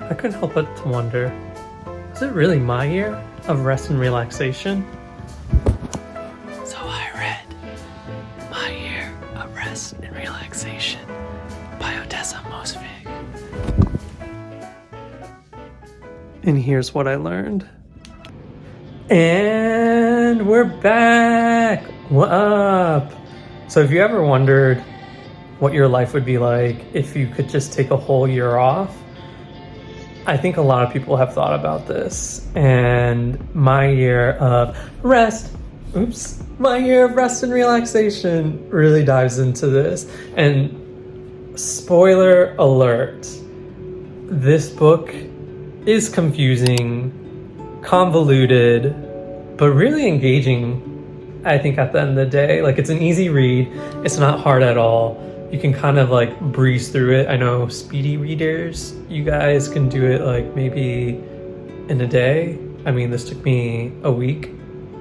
I couldn't help but to wonder, is it really my year of rest and relaxation? So I read My Year of Rest and Relaxation by Ottessa Moshfegh. And here's what I learned. And we're back! What up? So if you ever wondered what your life would be like if you could just take a whole year off, I think a lot of people have thought about this. And my year of rest and relaxation really dives into this. And spoiler alert, this book is confusing, convoluted, but really engaging, I think, at the end of the day. Like, it's an easy read. It's not hard at all. You can kind of like breeze through it. I know speedy readers, you guys can do it like maybe in a day. I mean, this took me a week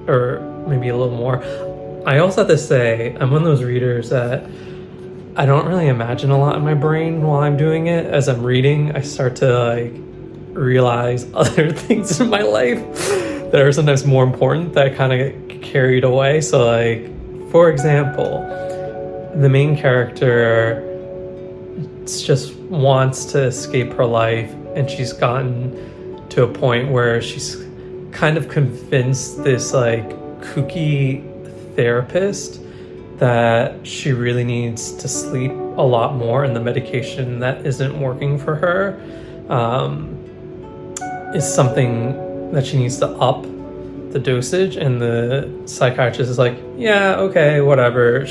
or maybe a little more. I also have to say, I'm one of those readers that I don't really imagine a lot in my brain while I'm doing it. As I'm reading, I start to like realize other things in my life that are sometimes more important that I kind of get carried away. So like, for example, the main character just wants to escape her life, and she's gotten to a point where she's kind of convinced this like kooky therapist that she really needs to sleep a lot more, and the medication that isn't working for her is something that she needs to up the dosage. And the psychiatrist is like, yeah, okay, whatever.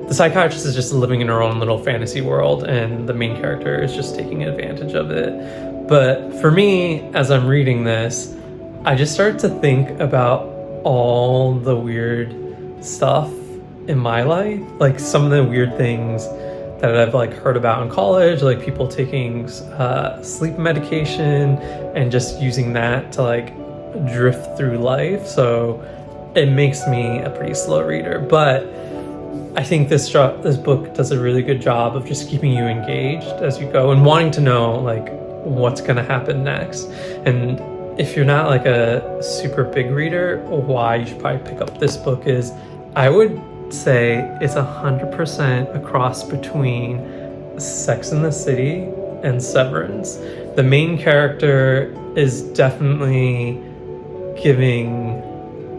The psychiatrist is just living in her own little fantasy world, and the main character is just taking advantage of it. But for me, as I'm reading this, I just start to think about all the weird stuff in my life, like some of the weird things that I've like heard about in college, like people taking sleep medication and just using that to like drift through life. So it makes me a pretty slow reader, but I think this book does a really good job of just keeping you engaged as you go and wanting to know like what's going to happen next. And if you're not like a super big reader, why you should probably pick up this book is, I would say it's 100% a cross between Sex and the City and Severance. The main character is definitely giving,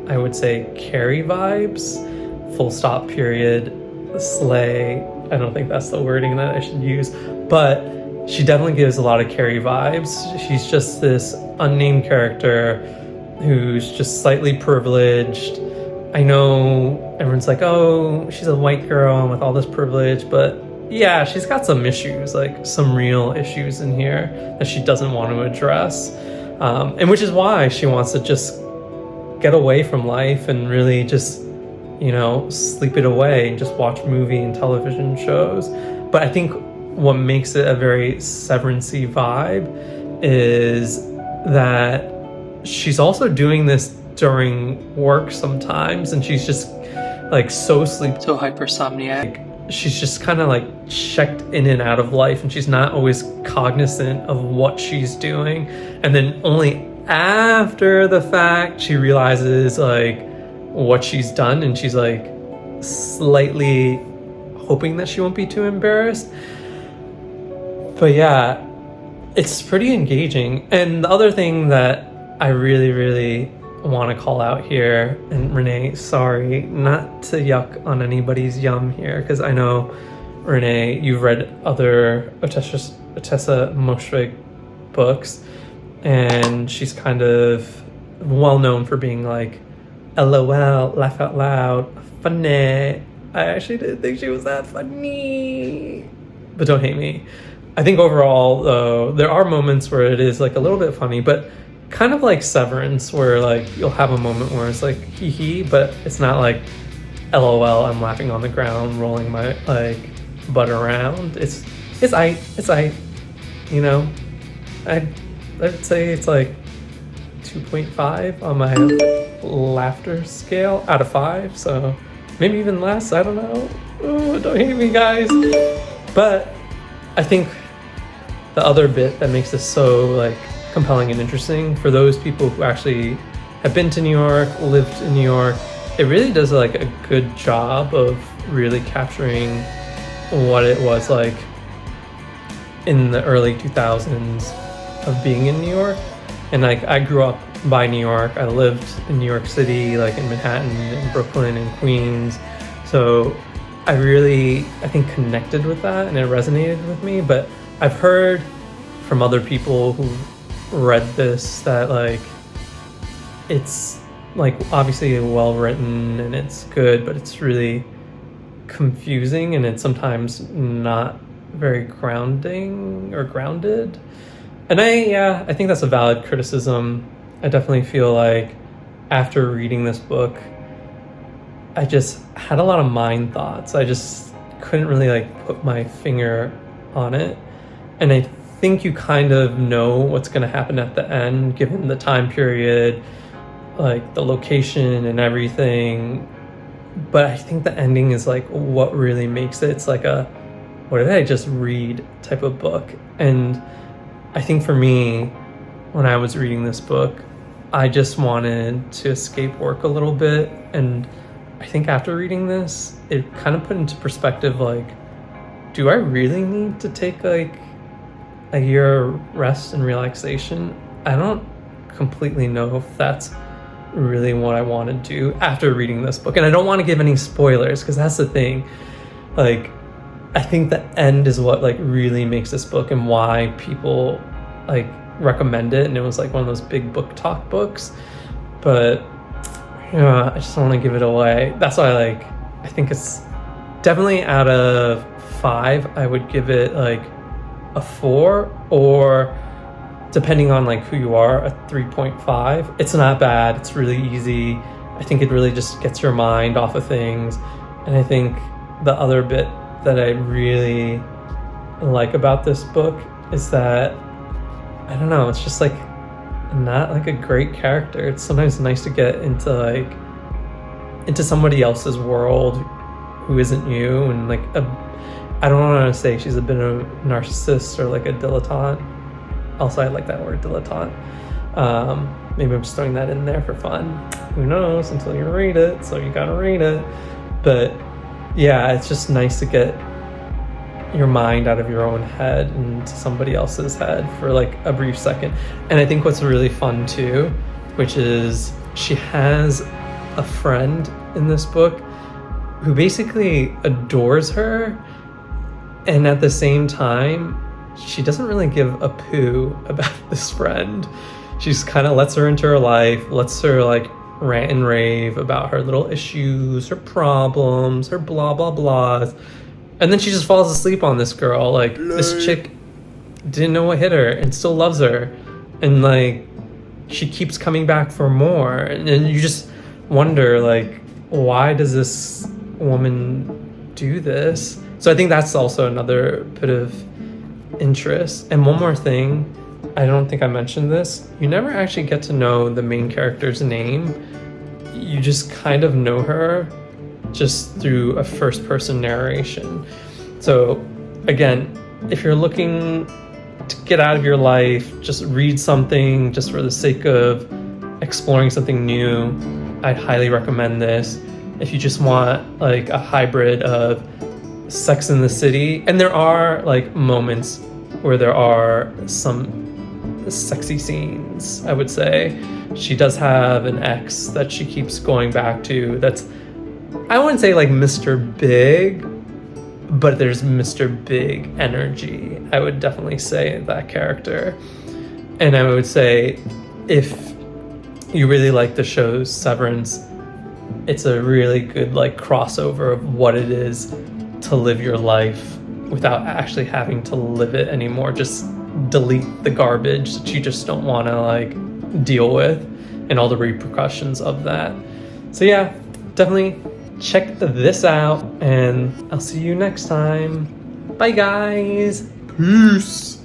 I would say, Carrie vibes. Full stop, period. Slay. I don't think that's the wording that I should use, but she definitely gives a lot of Carrie vibes. She's just this unnamed character who's just slightly privileged. I know everyone's like, oh, she's a white girl with all this privilege, but yeah, she's got some issues, like some real issues in here that she doesn't want to address. And which is why she wants to just get away from life and really just, you know, sleep it away and just watch movie and television shows. But I think what makes it a very Severance-y vibe is that she's also doing this during work sometimes, and she's just like so hypersomniac. She's just kind of like checked in and out of life, and she's not always cognizant of what she's doing. And then only after the fact she realizes like what she's done, and she's like slightly hoping that she won't be too embarrassed. But yeah, it's pretty engaging. And the other thing that I really want to call out here, and Renee, sorry not to yuck on anybody's yum here, because I know, Renee, you've read other Ottessa Moshfegh books, and she's kind of well known for being like, LOL, laugh out loud, funny. I actually didn't think she was that funny, but don't hate me. I think overall, though, there are moments where it is like a little bit funny, but kind of like Severance, where like you'll have a moment where it's like hee hee, but it's not like LOL, I'm laughing on the ground, rolling my like butt around. It's I, you know, I'd say it's like 2.5 on my laughter scale out of 5, so maybe even less, I don't know. Ooh, don't hate me, guys. But I think the other bit that makes this so like compelling and interesting for those people who actually have been to New York, lived in New York, it really does like a good job of really capturing what it was like in the early 2000s of being in New York. And like I grew up by New York. I lived in New York City, like in Manhattan and Brooklyn and Queens. So I think connected with that and it resonated with me. But I've heard from other people who read this that like it's like obviously well written and it's good, but it's really confusing and it's sometimes not very grounding or grounded. And I think that's a valid criticism. I definitely feel like after reading this book, I just had a lot of mind thoughts. I just couldn't really like put my finger on it. And I think you kind of know what's going to happen at the end, given the time period, like the location and everything. But I think the ending is like what really makes it. It's like a, what did I just read type of book. And I think for me, when I was reading this book, I just wanted to escape work a little bit. And I think after reading this, it kind of put into perspective, like, do I really need to take like a year rest and relaxation? I don't completely know if that's really what I want to do after reading this book. And I don't want to give any spoilers because that's the thing. Like, I think the end is what like really makes this book and why people like recommend it. And it was like one of those big book talk books. But yeah, I just don't want to give it away. That's why I think it's definitely out of 5, I would give it like a 4, or depending on like who you are, a 3.5. It's not bad. It's really easy. I think it really just gets your mind off of things. And I think the other bit that I really like about this book is that, I don't know, it's just like not like a great character. It's sometimes nice to get into somebody else's world who isn't you, and like I don't want to say she's a bit of a narcissist or like a dilettante. Also, I like that word, dilettante. Maybe I'm just throwing that in there for fun. Who knows until you read it, so you gotta read it. But yeah, it's just nice to get your mind out of your own head into somebody else's head for like a brief second. And I think what's really fun too, which is she has a friend in this book who basically adores her, and at the same time she doesn't really give a poo about this friend. She just kind of lets her into her life, lets her like rant and rave about her little issues, her problems, her blah blah blahs. And then she just falls asleep on this girl. Like, this chick didn't know what hit her and still loves her. And like, she keeps coming back for more. And you just wonder, like, why does this woman do this? So I think that's also another bit of interest. And one more thing, I don't think I mentioned this. You never actually get to know the main character's name. You just kind of know her just through a first-person narration. So again, if you're looking to get out of your life, just read something just for the sake of exploring something new, I'd highly recommend this. If you just want like a hybrid of Sex in the City, and there are like moments where there are some sexy scenes, I would say. She does have an ex that she keeps going back to that's, I wouldn't say like Mr. Big, but there's Mr. Big energy. I would definitely say that character. And I would say if you really like the show Severance, it's a really good like crossover of what it is to live your life without actually having to live it anymore. Just delete the garbage that you just don't want to like deal with and all the repercussions of that. So yeah, definitely check this out, and I'll see you next time. Bye guys. Peace.